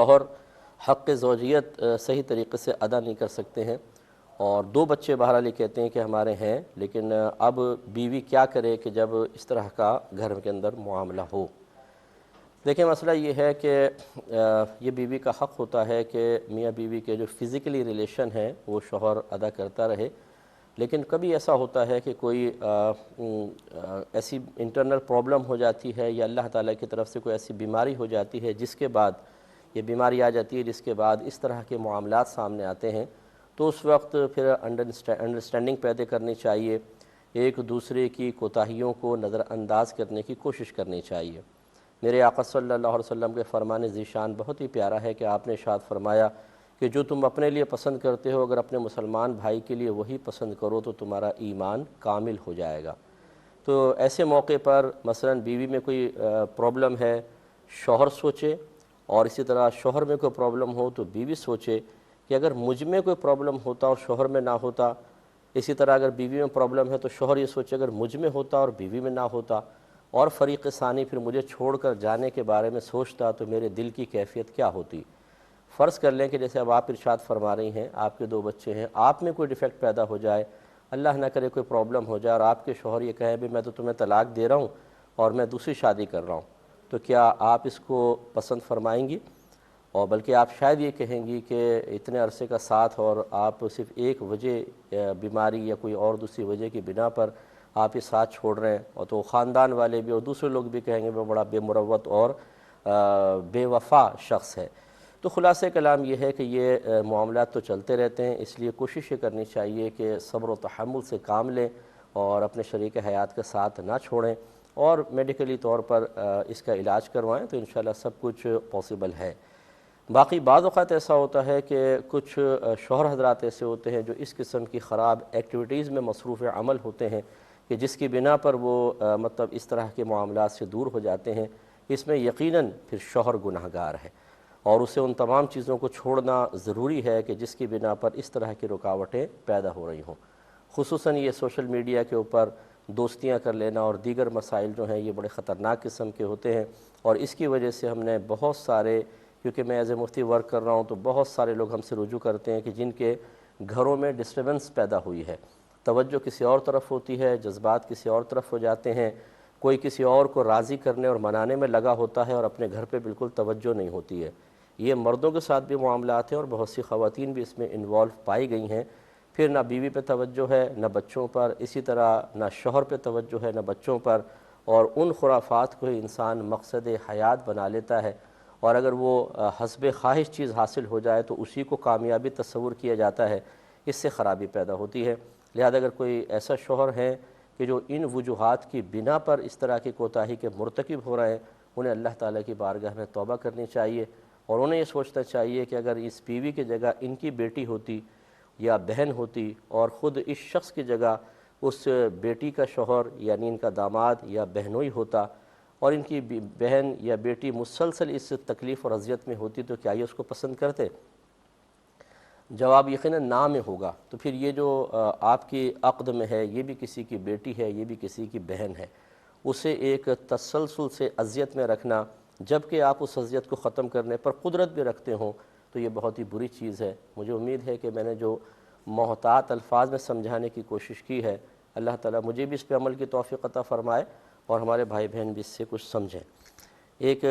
شوہر حق زوجیت صحیح طریقے سے ادا نہیں کر سکتے ہیں، اور دو بچے بہرحال یہ کہتے ہیں کہ ہمارے ہیں، لیکن اب بیوی کیا کرے کہ جب اس طرح کا گھر کے اندر معاملہ ہو۔ دیکھیں، مسئلہ یہ ہے کہ یہ بیوی کا حق ہوتا ہے کہ میاں بیوی کے جو فزیکلی ریلیشن ہیں وہ شوہر ادا کرتا رہے، لیکن کبھی ایسا ہوتا ہے کہ کوئی ایسی انٹرنل پرابلم ہو جاتی ہے، یا اللہ تعالیٰ کی طرف سے کوئی ایسی بیماری ہو جاتی ہے جس کے بعد یہ بیماری آ جاتی ہے، جس کے بعد اس طرح کے معاملات سامنے آتے ہیں، تو اس وقت پھر انڈرسٹینڈنگ پیدا کرنی چاہیے، ایک دوسرے کی کوتاہیوں کو نظر انداز کرنے کی کوشش کرنی چاہیے۔ میرے آقا صلی اللہ علیہ وسلم کے فرمان ذیشان بہت ہی پیارا ہے کہ آپ نے ارشاد فرمایا کہ جو تم اپنے لیے پسند کرتے ہو اگر اپنے مسلمان بھائی کے لیے وہی پسند کرو تو تمہارا ایمان کامل ہو جائے گا۔ تو ایسے موقع پر مثلا بیوی میں کوئی پرابلم ہے، شوہر سوچے، اور اسی طرح شوہر میں کوئی پرابلم ہو تو بیوی سوچے کہ اگر مجھ میں کوئی پرابلم ہوتا اور شوہر میں نہ ہوتا، اسی طرح اگر بیوی میں پرابلم ہے تو شوہر یہ سوچے اگر مجھ میں ہوتا اور بیوی میں نہ ہوتا، اور فریق ثانی پھر مجھے چھوڑ کر جانے کے بارے میں سوچتا تو میرے دل کی کیفیت کیا ہوتی۔ فرض کر لیں کہ جیسے اب آپ ارشاد فرما رہی ہیں، آپ کے دو بچے ہیں، آپ میں کوئی ڈیفیکٹ پیدا ہو جائے، اللہ نہ کرے کوئی پرابلم ہو جائے، اور آپ کے شوہر یہ کہیں بھی میں تو تمہیں طلاق دے رہا ہوں اور میں دوسری شادی کر رہا ہوں، تو کیا آپ اس کو پسند فرمائیں گی؟ اور بلکہ آپ شاید یہ کہیں گی کہ اتنے عرصے کا ساتھ اور آپ صرف ایک وجہ بیماری یا کوئی اور دوسری وجہ کی بنا پر آپ یہ ساتھ چھوڑ رہے ہیں، اور تو خاندان والے بھی اور دوسرے لوگ بھی کہیں گے وہ بڑا بے مروت اور بے وفا شخص ہے۔ تو خلاصہ کلام یہ ہے کہ یہ معاملات تو چلتے رہتے ہیں، اس لیے کوشش یہ کرنی چاہیے کہ صبر و تحمل سے کام لیں اور اپنے شریک حیات کا ساتھ نہ چھوڑیں، اور میڈیکلی طور پر اس کا علاج کروائیں تو انشاءاللہ سب کچھ پاسبل ہے۔ باقی بعض اوقات ایسا ہوتا ہے کہ کچھ شوہر حضرات ایسے ہوتے ہیں جو اس قسم کی خراب ایکٹیویٹیز میں مصروف عمل ہوتے ہیں کہ جس کی بنا پر وہ مطلب اس طرح کے معاملات سے دور ہو جاتے ہیں۔ اس میں یقیناً پھر شوہر گناہگار ہے، اور اسے ان تمام چیزوں کو چھوڑنا ضروری ہے کہ جس کی بنا پر اس طرح کی رکاوٹیں پیدا ہو رہی ہوں۔ خصوصاً یہ سوشل میڈیا کے اوپر دوستیاں کر لینا اور دیگر مسائل جو ہیں یہ بڑے خطرناک قسم کے ہوتے ہیں، اور اس کی وجہ سے ہم نے بہت سارے، کیونکہ میں ایز اے مفتی ورک کر رہا ہوں تو بہت سارے لوگ ہم سے رجوع کرتے ہیں کہ جن کے گھروں میں ڈسٹربنس پیدا ہوئی ہے، توجہ کسی اور طرف ہوتی ہے، جذبات کسی اور طرف ہو جاتے ہیں، کوئی کسی اور کو راضی کرنے اور منانے میں لگا ہوتا ہے اور اپنے گھر پہ بالکل توجہ نہیں ہوتی ہے۔ یہ مردوں کے ساتھ بھی معاملات ہیں اور بہت سی خواتین بھی اس میں انوالو پائی گئی ہیں، پھر نہ بیوی پہ توجہ ہے نہ بچوں پر، اسی طرح نہ شوہر پہ توجہ ہے نہ بچوں پر، اور ان خرافات کو ہی انسان مقصد حیات بنا لیتا ہے، اور اگر وہ حسب خواہش چیز حاصل ہو جائے تو اسی کو کامیابی تصور کیا جاتا ہے، اس سے خرابی پیدا ہوتی ہے۔ لہذا اگر کوئی ایسا شوہر ہے کہ جو ان وجوہات کی بنا پر اس طرح کی کوتاہی کے مرتکب ہو رہے ہیں، انہیں اللہ تعالیٰ کی بارگاہ میں توبہ کرنی چاہیے، اور انہیں یہ سوچنا چاہیے کہ اگر اس بیوی کی جگہ ان کی بیٹی ہوتی یا بہن ہوتی، اور خود اس شخص کی جگہ اس بیٹی کا شوہر یعنی ان کا داماد یا بہنوئی ہوتا، اور ان کی بہن یا بیٹی مسلسل اس تکلیف اور اذیت میں ہوتی، تو کیا یہ اس کو پسند کرتے؟ جواب یقیناً نہ میں ہوگا۔ تو پھر یہ جو آپ کی عقد میں ہے یہ بھی کسی کی بیٹی ہے، یہ بھی کسی کی بہن ہے، اسے ایک تسلسل سے اذیت میں رکھنا، جبکہ آپ اس اذیت کو ختم کرنے پر قدرت بھی رکھتے ہوں، تو یہ بہت ہی بری چیز ہے۔ مجھے امید ہے کہ میں نے جو محتاط الفاظ میں سمجھانے کی کوشش کی ہے، اللہ تعالیٰ مجھے بھی اس پہ عمل کی توفیق عطا فرمائے اور ہمارے بھائی بہن بھی اس سے کچھ سمجھیں۔ ایک